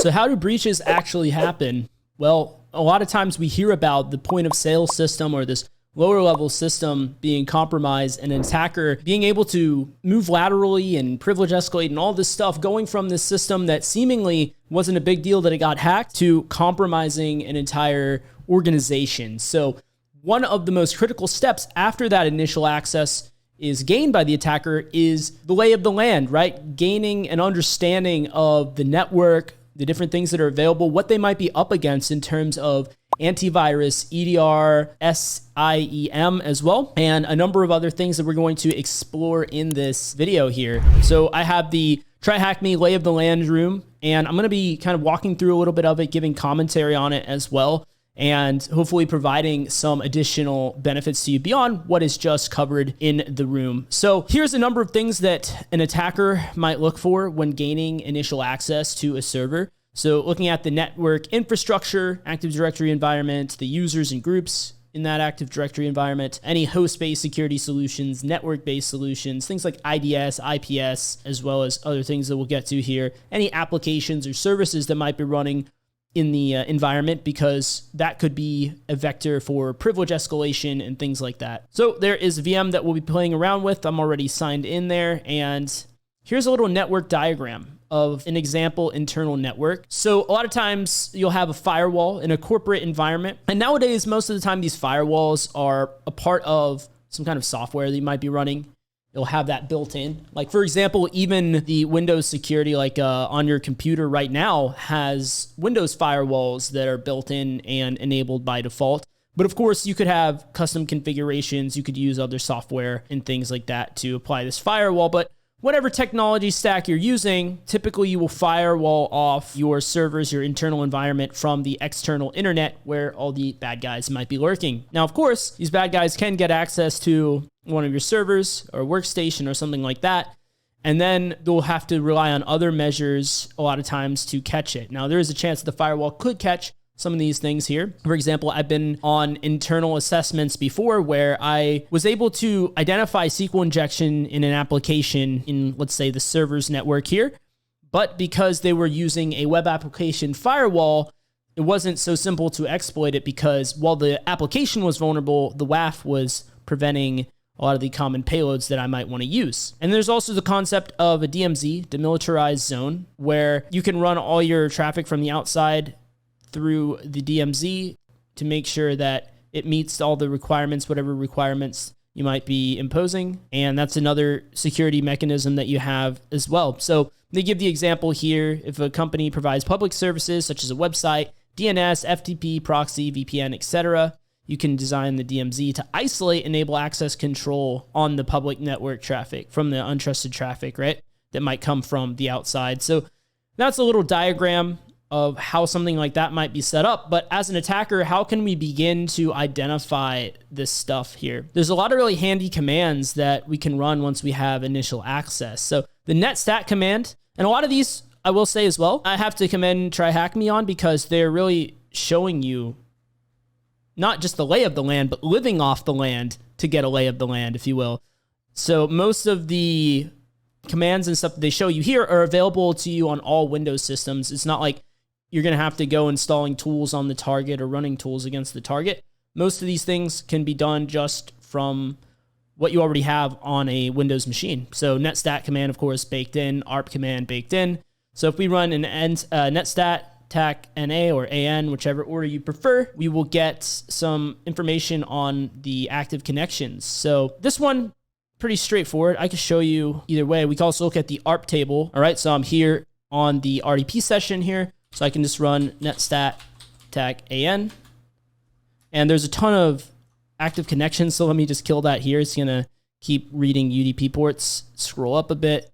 So how do breaches actually happen? Well, a lot of times we hear about the point of sale system or this lower level system being compromised, and an attacker being able to move laterally and privilege escalate and all this stuff, going from this system that seemingly wasn't a big deal that it got hacked to compromising an entire organization. So one of the most critical steps after that initial access is gained by the attacker is the lay of the land, right? Gaining an understanding of the network, the different things that are available, what they might be up against in terms of antivirus, EDR, SIEM as well, and a number of other things that we're going to explore in this video here. So I have the Try Hack Me lay of the land room, and I'm going to be kind of walking through a little bit of it, giving commentary on it as well, and hopefully providing some additional benefits to you beyond what is just covered in the room. So here's a number of things that an attacker might look for when gaining initial access to a server. So looking at the network infrastructure, Active Directory environment, the users and groups in that Active Directory environment, any host-based security solutions, network-based solutions, things like IDS, IPS, as well as other things that we'll get to here, any applications or services that might be running in the environment, because that could be a vector for privilege escalation and things like that. So there is a VM that we'll be playing around with. I'm already signed in there, and here's a little network diagram of an example internal network. So a lot of times you'll have a firewall in a corporate environment. And nowadays, most of the time, these firewalls are a part of some kind of software that you might be running. You'll have that built in. Like, for example, even the Windows security, like on your computer right now, has Windows firewalls that are built in and enabled by default. But of course, you could have custom configurations. You could use other software and things like that to apply this firewall. But whatever technology stack you're using, typically you will firewall off your servers, your internal environment from the external internet where all the bad guys might be lurking. Now, of course, these bad guys can get access to one of your servers or workstation or something like that, and then they'll have to rely on other measures a lot of times to catch it. Now, there is a chance that the firewall could catch some of these things here. For example, I've been on internal assessments before where I was able to identify SQL injection in an application in, let's say, the server's network here. But because they were using a web application firewall, it wasn't so simple to exploit it, because while the application was vulnerable, the WAF was preventing a lot of the common payloads that I might want to use. And there's also the concept of a DMZ, demilitarized zone, where you can run all your traffic from the outside through the DMZ to make sure that it meets all the requirements, whatever requirements you might be imposing. And that's another security mechanism that you have as well. So they give the example here. If a company provides public services such as a website, DNS, FTP, proxy, VPN, etc., you can design the DMZ to isolate, enable access control on the public network traffic from the untrusted traffic, right? That might come from the outside. So that's a little diagram of how something like that might be set up. But as an attacker, how can we begin to identify this stuff here? There's a lot of really handy commands that we can run once we have initial access. So the netstat command, and a lot of these I will say as well, I have to commend Try Hack Me on, because they're really showing you not just the lay of the land, but living off the land to get a lay of the land, if you will. So most of the commands and stuff that they show you here are available to you on all Windows systems. It's not like you're going to have to go installing tools on the target or running tools against the target. Most of these things can be done just from what you already have on a Windows machine. So netstat command, of course, baked in, ARP command baked in. So if we run an netstat tac NA or AN, whichever order you prefer, we will get some information on the active connections. So this one, pretty straightforward. I can show you either way. We can also look at the ARP table. All right, so I'm here on the RDP session here. So I can just run netstat tac AN. And there's a ton of active connections. So let me just kill that here. It's going to keep reading UDP ports, scroll up a bit.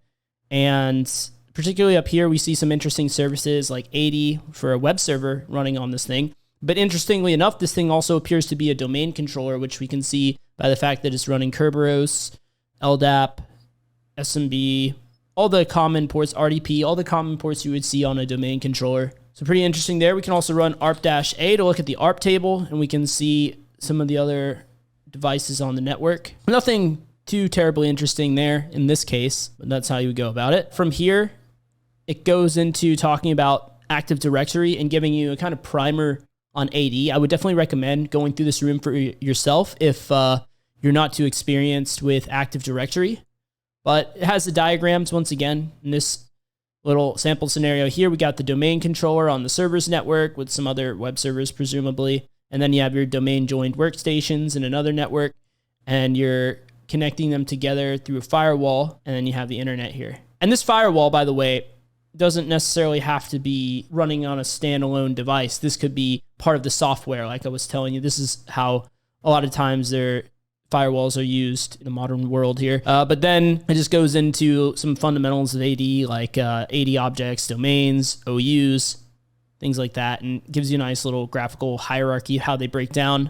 And particularly up here, we see some interesting services like 80 for a web server running on this thing. But interestingly enough, this thing also appears to be a domain controller, which we can see by the fact that it's running Kerberos, LDAP, SMB, all the common ports, RDP, all the common ports you would see on a domain controller. So pretty interesting there. We can also run ARP-A to look at the ARP table, and we can see some of the other devices on the network. Nothing too terribly interesting there in this case, but that's how you would go about it. From here, it goes into talking about Active Directory and giving you a kind of primer on AD. I would definitely recommend going through this room for yourself if you're not too experienced with Active Directory. But it has the diagrams once again. In this little sample scenario here, we got the domain controller on the server's network with some other web servers, presumably. And then you have your domain joined workstations in another network, and you're connecting them together through a firewall, and then you have the internet here. And this firewall, by the way, doesn't necessarily have to be running on a standalone device. This could be part of the software, like I was telling you. This is how a lot of times their firewalls are used in the modern world here. But then it just goes into some fundamentals of AD, like AD objects, domains, OUs, things like that, and gives you a nice little graphical hierarchy of how they break down,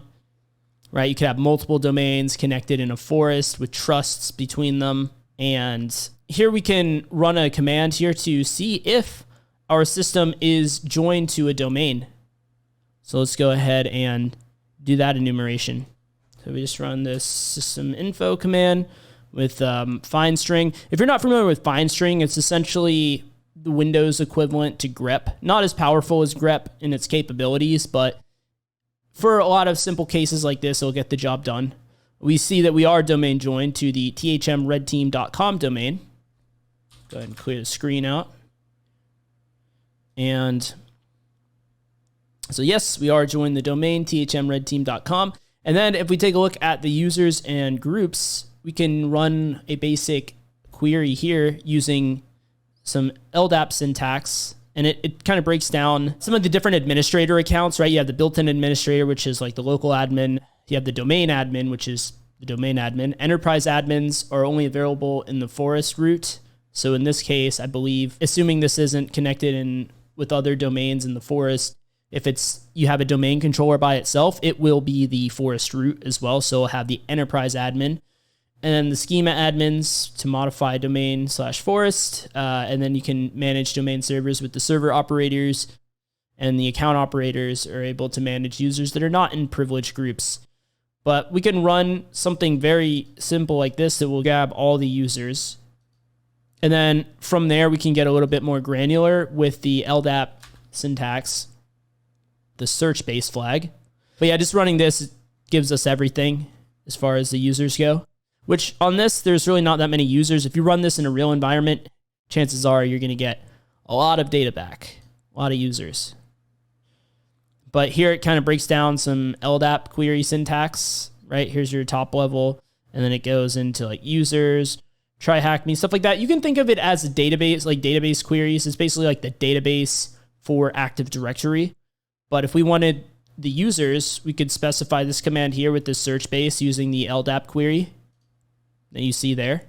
right? You could have multiple domains connected in a forest with trusts between them. And here we can run a command here to see if our system is joined to a domain. So let's go ahead and do that enumeration. So we just run this system info command with find string. If you're not familiar with find string, it's essentially the Windows equivalent to grep. Not as powerful as grep in its capabilities, but for a lot of simple cases like this, it'll get the job done. We see that we are domain joined to the thmredteam.com domain. Go ahead and clear the screen out. And so yes, we are joined the domain thmredteam.com. And then if we take a look at the users and groups, we can run a basic query here using some LDAP syntax. And it kind of breaks down some of the different administrator accounts, right? You have the built-in administrator, which is like the local admin. You have the domain admin, which is the domain admin. Enterprise admins are only available in the forest root. So in this case, I believe, assuming this isn't connected in with other domains in the forest, if you have a domain controller by itself, it will be the forest root as well. So it'll have the enterprise admin. And then the schema admins to modify domain/forest. And then you can manage domain servers with the server operators. And the account operators are able to manage users that are not in privileged groups. But we can run something very simple like this that will grab all the users. And then from there, we can get a little bit more granular with the LDAP syntax, the search base flag. But yeah, just running this gives us everything as far as the users go. Which on this, there's really not that many users. If you run this in a real environment, chances are you're going to get a lot of data back, a lot of users. But here it kind of breaks down some LDAP query syntax, right? Here's your top level, and then it goes into like users, try hack me, stuff like that. You can think of it as a database, like database queries. It's basically like the database for Active Directory. But if we wanted the users, we could specify this command here with the search base using the LDAP query that you see there.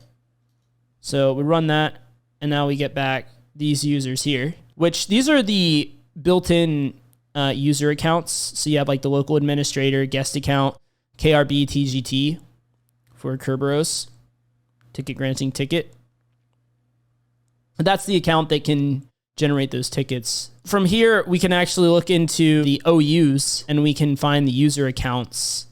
So we run that, and now we get back these users here, which these are the built-in user accounts. So you have like the local administrator, guest account, KRB, TGT for Kerberos, ticket granting ticket. But that's the account that can generate those tickets. From here, we can actually look into the OUs, and we can find the user accounts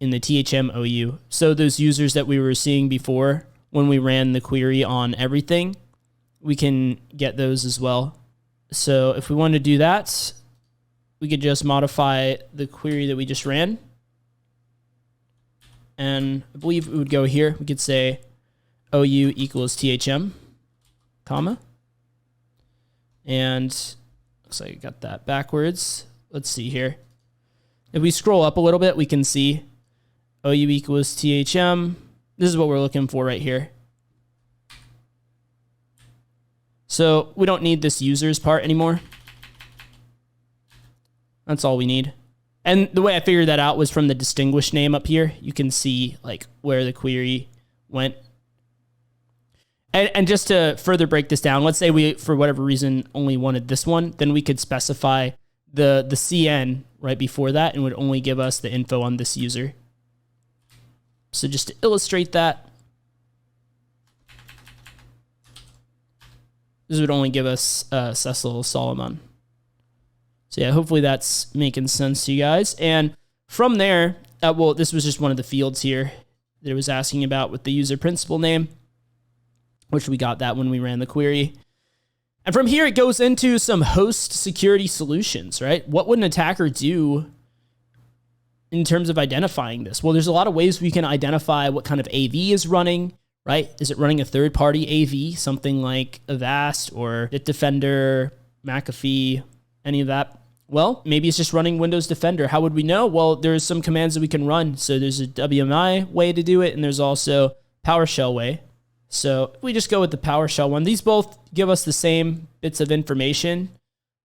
in the THM OU. So those users that we were seeing before when we ran the query on everything, we can get those as well. So if we want to do that, we could just modify the query that we just ran. And I believe it would go here. We could say OU equals THM, comma. And looks like I got that backwards. Let's see here. If we scroll up a little bit, we can see OU equals THM. This is what we're looking for right here. So we don't need this users part anymore. That's all we need. And the way I figured that out was from the distinguished name up here. You can see like where the query went. And just to further break this down, let's say we, for whatever reason, only wanted this one, then we could specify the CN right before that and would only give us the info on this user. So just to illustrate that, this would only give us Cecil Solomon. So yeah, hopefully that's making sense to you guys. And from there, well, this was just one of the fields here that it was asking about with the user principal name, which we got that when we ran the query. And from here, it goes into some host security solutions, right? What would an attacker do in terms of identifying this? Well, there's a lot of ways we can identify what kind of AV is running, right? Is it running a third-party AV, something like Avast or Bitdefender, McAfee, any of that? Well, maybe it's just running Windows Defender. How would we know? Well, there's some commands that we can run. So there's a WMI way to do it, and there's also PowerShell way. So if we just go with the PowerShell one, these both give us the same bits of information.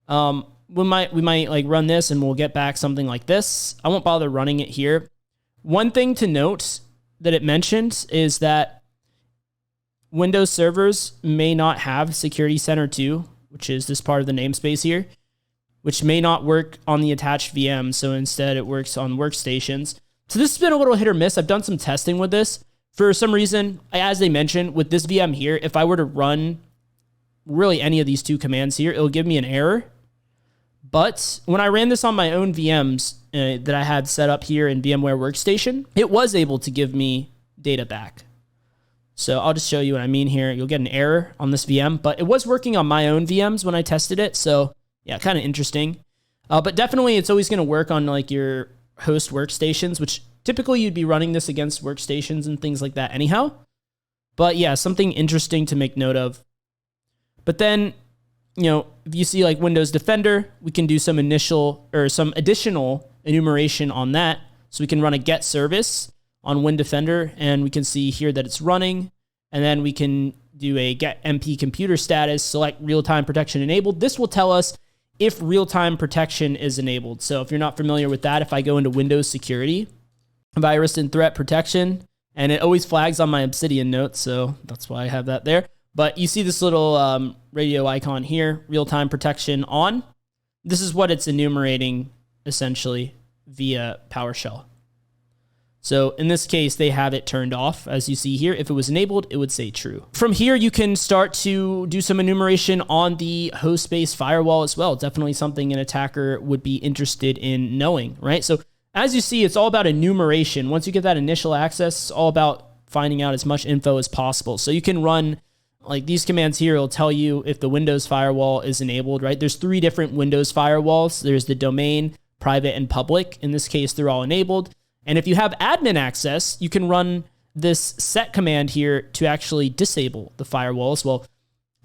We might like run this and we'll get back something like this. I won't bother running it here. One thing to note that it mentions is that Windows servers may not have Security Center 2, which is this part of the namespace here, which may not work on the attached VM. So instead it works on workstations. So this has been a little hit or miss. I've done some testing with this. For some reason, as they mentioned, with this VM here, if I were to run really any of these two commands here, it'll give me an error. But when I ran this on my own VMs that I had set up here in VMware Workstation, it was able to give me data back. So I'll just show you what I mean here. You'll get an error on this VM, but it was working on my own VMs when I tested it. So yeah, kind of interesting. But definitely it's always going to work on like your host workstations, which typically you'd be running this against workstations and things like that anyhow. But yeah, something interesting to make note of. But then, you know, if you see like Windows Defender, we can do some initial or some additional enumeration on that. So we can run a get service on Win Defender, and we can see here that it's running. And then we can do a get MP computer status, select real-time protection enabled. This will tell us if real-time protection is enabled. So if you're not familiar with that, if I go into Windows Security, virus and threat protection, and it always flags on my Obsidian notes, so that's why I have that there. But you see this little radio icon here, real-time protection on. This is what it's enumerating essentially via PowerShell. So in this case, they have it turned off. As you see here, if it was enabled, it would say true. From here, you can start to do some enumeration on the host-based firewall as well. Definitely something an attacker would be interested in knowing, right? So as you see, it's all about enumeration. Once you get that initial access, it's all about finding out as much info as possible. So you can run like these commands here. It'll tell you if the Windows firewall is enabled, right? There's 3 different Windows firewalls. There's the domain, private, and public. In this case, they're all enabled. And if you have admin access, you can run this set command here to actually disable the firewalls. Well,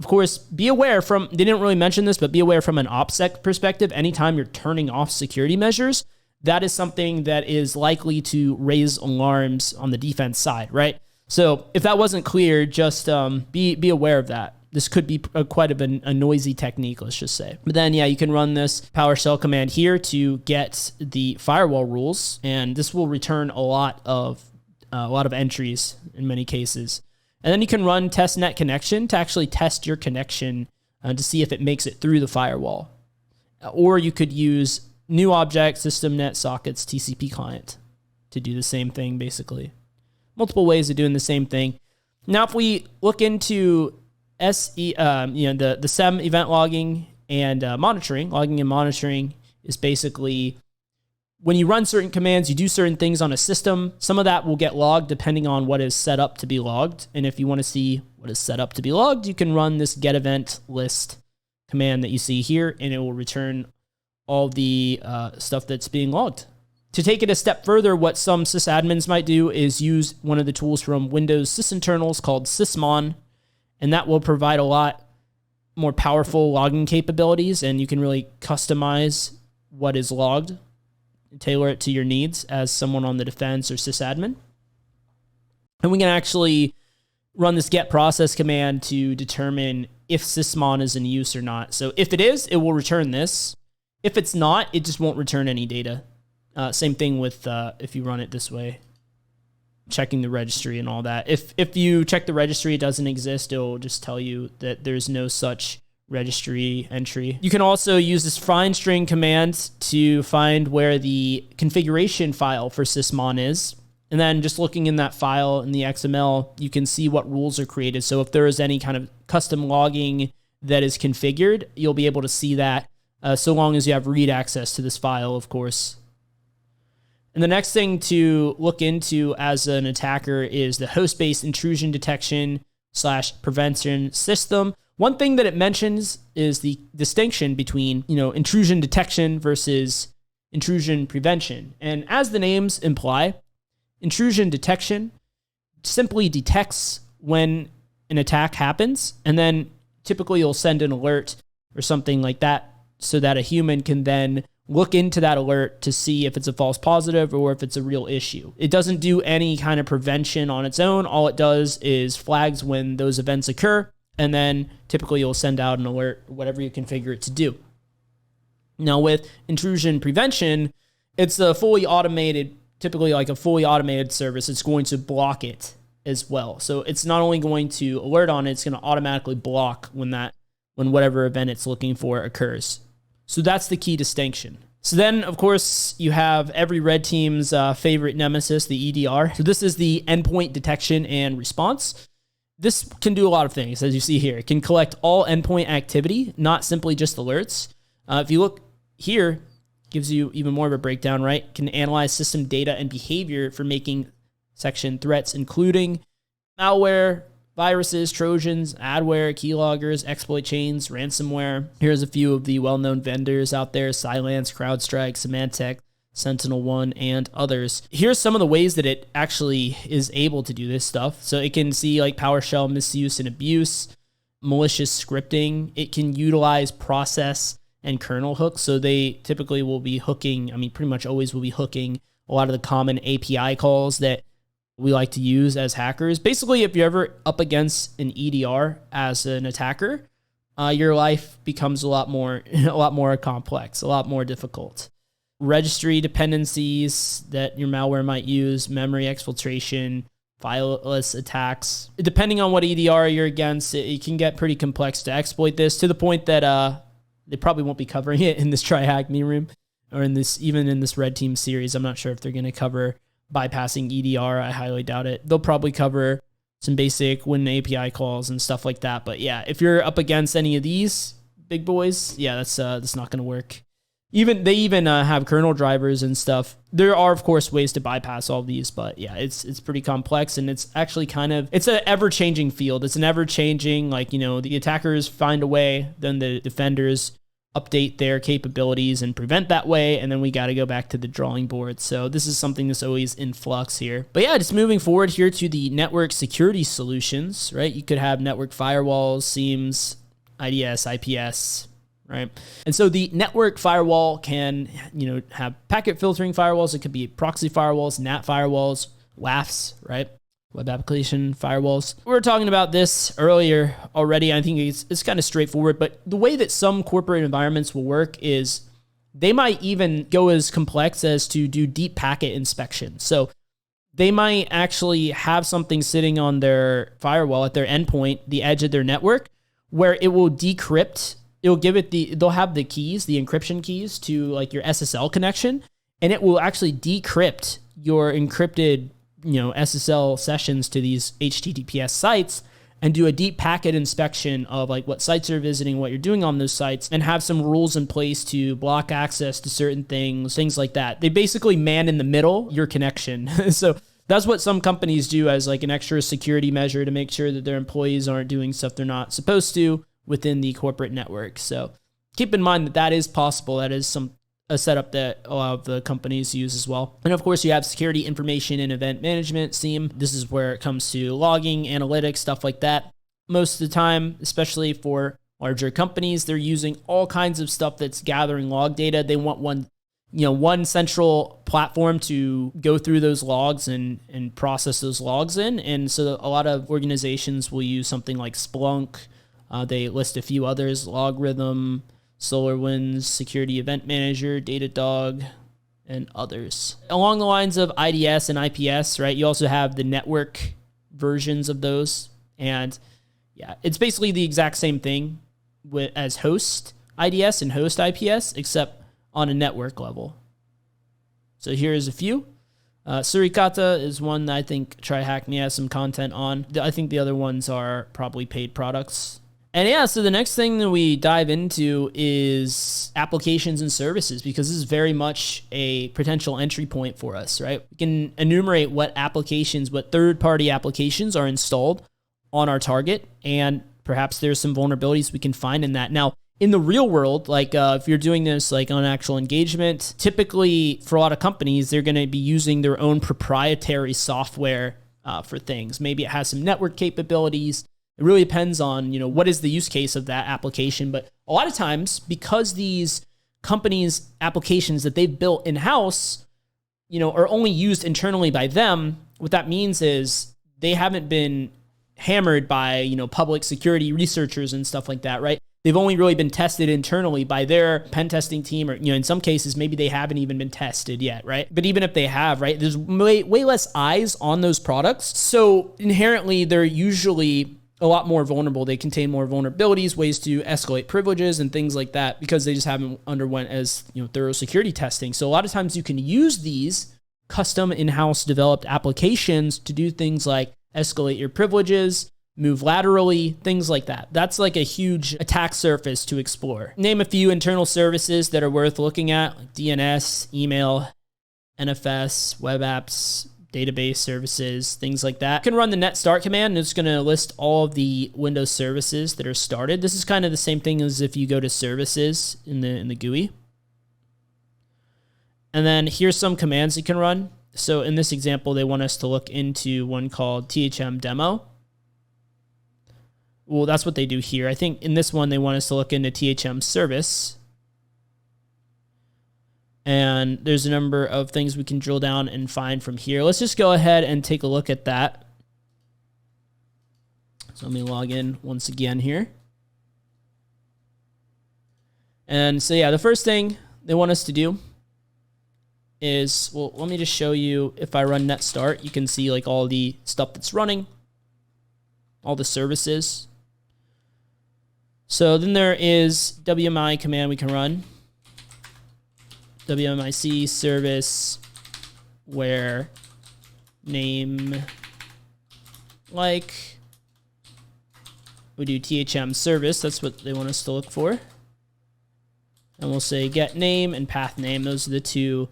of course, be aware from, they didn't really mention this, but be aware from an OPSEC perspective, anytime you're turning off security measures, that is something that is likely to raise alarms on the defense side, right? So if that wasn't clear, just be aware of that. This could be quite a noisy technique, let's just say. But then, yeah, you can run this PowerShell command here to get the firewall rules, and this will return a lot of entries in many cases. And then you can run test net connection to actually test your connection to see if it makes it through the firewall. Or you could use new object, system net, sockets, TCP client to do the same thing, basically. Multiple ways of doing the same thing. Now, if we look into the SEM event logging and monitoring, logging and monitoring is basically when you run certain commands, you do certain things on a system. Some of that will get logged depending on what is set up to be logged. And if you want to see what is set up to be logged, you can run this get event list command that you see here, and it will return all the stuff that's being logged. To take it a step further, what some sysadmins might do is use one of the tools from Windows sysinternals called sysmon, and that will provide a lot more powerful logging capabilities, and you can really customize what is logged and tailor it to your needs as someone on the defense or sysadmin. And we can actually run this get process command to determine if sysmon is in use or not. So if it is, it will return this. If it's not, it just won't return any data. Same thing with if you run it this way, checking the registry and all that. If you check the registry, it doesn't exist, it'll just tell you that there's no such registry entry. You can also use this find string command to find where the configuration file for sysmon is. And then just looking in that file in the XML, you can see what rules are created. So if there is any kind of custom logging that is configured, you'll be able to see that so long as you have read access to this file, of course. And the next thing to look into as an attacker is the host-based intrusion detection / prevention system. One thing that it mentions is the distinction between, intrusion detection versus intrusion prevention. And as the names imply, intrusion detection simply detects when an attack happens, and then typically you'll send an alert or something like that so that a human can then look into that alert to see if it's a false positive or if it's a real issue. It doesn't do any kind of prevention on its own. All it does is flags when those events occur, and then typically you'll send out an alert, whatever you configure it to do. Now with intrusion prevention, it's a fully automated, typically like a fully automated service. It's going to block it as well. So it's not only going to alert on it, it's going to automatically block when whatever event it's looking for occurs. So that's the key distinction. So then, of course, you have every red team's favorite nemesis, the EDR. So this is the endpoint detection and response. This can do a lot of things, as you see here. It can collect all endpoint activity, not simply just alerts. If you look here, gives you even more of a breakdown, right? Can analyze system data and behavior for making section threats, including malware, viruses, trojans, adware, keyloggers, exploit chains, ransomware. Here's a few of the well-known vendors out there: Cylance, CrowdStrike, Symantec, SentinelOne, and others. Here's some of the ways that it actually is able to do this stuff. So it can see like PowerShell misuse and abuse, malicious scripting. It can utilize process and kernel hooks. So they typically will be hooking, pretty much always will be hooking a lot of the common API calls that we like to use as hackers. Basically, if you're ever up against an EDR as an attacker, your life becomes a lot more complex, a lot more difficult. Registry dependencies that your malware might use, memory exfiltration, fileless attacks. Depending on what EDR you're against, it can get pretty complex to exploit this, to the point that they probably won't be covering it in this Try Hack Me Room, or even in this Red Team series. I'm not sure if they're going to cover bypassing EDR. I highly doubt it. They'll probably cover some basic Win API calls and stuff like that. But yeah, if you're up against any of these big boys, yeah, that's not going to work. They even have kernel drivers and stuff. There are, of course, ways to bypass all of these, but yeah, it's pretty complex, and it's actually it's an ever-changing field. It's an ever-changing, the attackers find a way, then the defenders update their capabilities and prevent that way, and then we got to go back to the drawing board. So this is something that's always in flux here. But yeah, just moving forward here to the network security solutions, right? You could have network firewalls, SIEMs, IDS, IPS, right? And so the network firewall can, have packet filtering firewalls. It could be proxy firewalls, NAT firewalls, WAFs, right? Web application firewalls. We were talking about this earlier already. I think it's kind of straightforward, but the way that some corporate environments will work is they might even go as complex as to do deep packet inspection. So they might actually have something sitting on their firewall at their endpoint, the edge of their network, where it will decrypt. It'll give it they'll have the keys, the encryption keys to like your SSL connection, and it will actually decrypt your encrypted SSL sessions to these HTTPS sites and do a deep packet inspection of like what sites you're visiting, what you're doing on those sites, and have some rules in place to block access to certain things like that. They basically man in the middle your connection. So that's what some companies do as like an extra security measure to make sure that their employees aren't doing stuff they're not supposed to within the corporate network. So keep in mind that is possible. That is a setup that a lot of the companies use as well. And of course, you have security information and event management, SIEM. This is where it comes to logging, analytics, stuff like that. Most of the time, especially for larger companies, they're using all kinds of stuff that's gathering log data. They want one central platform to go through those logs and process those logs in. And so a lot of organizations will use something like Splunk. They list a few others: Logarithm, SolarWinds, Security Event Manager, Datadog, and others. Along the lines of IDS and IPS, right, you also have the network versions of those. And yeah, it's basically the exact same thing as host IDS and host IPS, except on a network level. So here's a few. Suricata is one that I think TryHackMe has some content on. I think the other ones are probably paid products. And yeah, so the next thing that we dive into is applications and services, because this is very much a potential entry point for us, right? We can enumerate what third-party applications are installed on our target, and perhaps there's some vulnerabilities we can find in that. Now, in the real world, like if you're doing this like on actual engagement, typically for a lot of companies, they're going to be using their own proprietary software for things. Maybe it has some network capabilities. It really depends on, what is the use case of that application. But a lot of times, because these companies' applications that they've built in-house, are only used internally by them, what that means is they haven't been hammered by, public security researchers and stuff like that, right? They've only really been tested internally by their pen testing team, or, in some cases, maybe they haven't even been tested yet, right? But even if they have, right, there's way less eyes on those products. So inherently, they're usually a lot more vulnerable. They contain more vulnerabilities, ways to escalate privileges and things like that, because they just haven't underwent as thorough security testing. So a lot of times you can use these custom in-house developed applications to do things like escalate your privileges, move laterally, things like that. That's like a huge attack surface to explore. Name a few internal services that are worth looking at, like DNS, email, NFS, web apps, database services, things like that. You can run the net start command, and it's going to list all of the Windows services that are started. This is kind of the same thing as if you go to services in the GUI. And then here's some commands you can run. So in this example, they want us to look into one called THM demo. Well, that's what they do here. I think in this one, they want us to look into THM service. And there's a number of things we can drill down and find from here. Let's just go ahead and take a look at that. So let me log in once again here. And so yeah, the first thing they want us to do is, well, let me just show you. If I run net start, you can see like all the stuff that's running, all the services. So then there is WMI command we can run. WMIC service where name like we do THM service. That's what they want us to look for. And we'll say get name and path name. Those are the two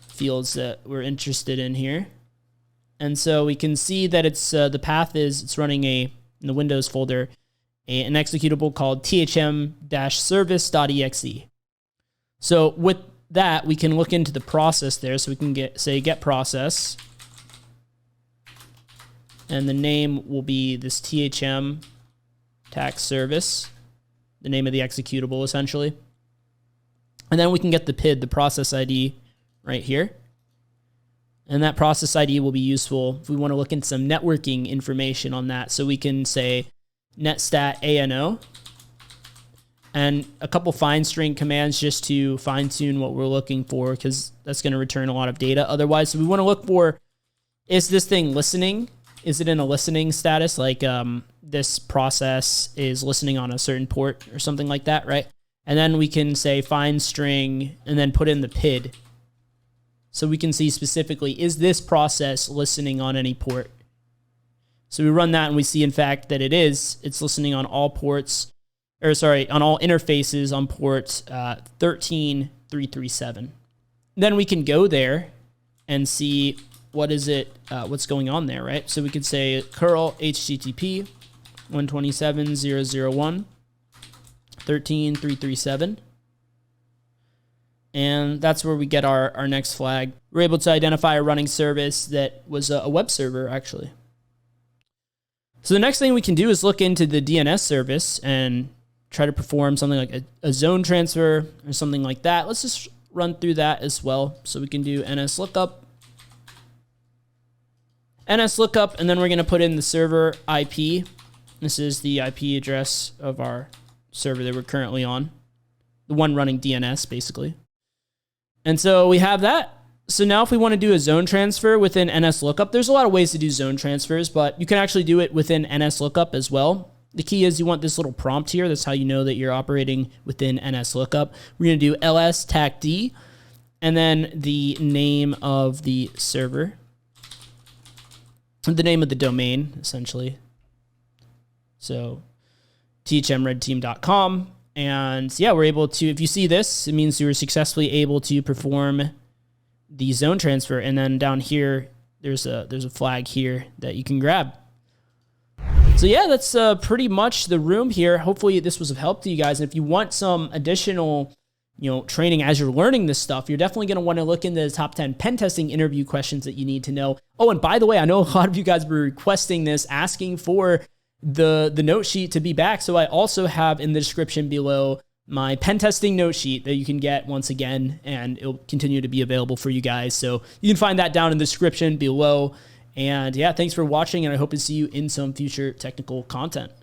fields that we're interested in here. And so we can see that it's the path is it's running in the Windows folder an executable called thm-service.exe. So with that, we can look into the process there. So we can get process, and the name will be this THM tax service, the name of the executable essentially. And then we can get the PID, the process ID, right here. And that process ID will be useful if we want to look into some networking information on that. So we can say netstat ANO and a couple fine string commands just to fine tune what we're looking for, because that's going to return a lot of data otherwise. So we want to look for, is this thing listening? Is it in a listening status? Like this process is listening on a certain port or something like that, right? And then we can say fine string and then put in the PID. So we can see specifically, is this process listening on any port? So we run that and we see, in fact, that it is. It's listening on all ports, on all interfaces on port 13337. Then we can go there and see what's going on there, right? So we could say curl HTTP 127.0.0.1.13.337. And that's where we get our next flag. We're able to identify a running service that was a web server, actually. So the next thing we can do is look into the DNS service and try to perform something like a zone transfer or something like that. Let's just run through that as well. So we can do NSLOOKUP, and then we're going to put in the server IP. This is the IP address of our server that we're currently on, the one running DNS, basically. And so we have that. So now if we want to do a zone transfer within NSLOOKUP, there's a lot of ways to do zone transfers, but you can actually do it within NSLOOKUP as well. The key is you want this little prompt here. That's how you know that you're operating within NSLOOKUP. We're going to do ls tacd, and then the name of the server, the name of the domain, essentially. So thmredteam.com. And yeah, we're able to, if you see this, it means you were successfully able to perform the zone transfer. And then down here, there's a flag here that you can grab. So yeah, that's pretty much the room here. Hopefully this was of help to you guys. And if you want some additional, training as you're learning this stuff, you're definitely going to want to look into the top 10 pen testing interview questions that you need to know. Oh, and by the way, I know a lot of you guys were requesting this, asking for the note sheet to be back. So I also have in the description below my pen testing note sheet that you can get once again, and it'll continue to be available for you guys. So you can find that down in the description below. And yeah, thanks for watching, and I hope to see you in some future technical content.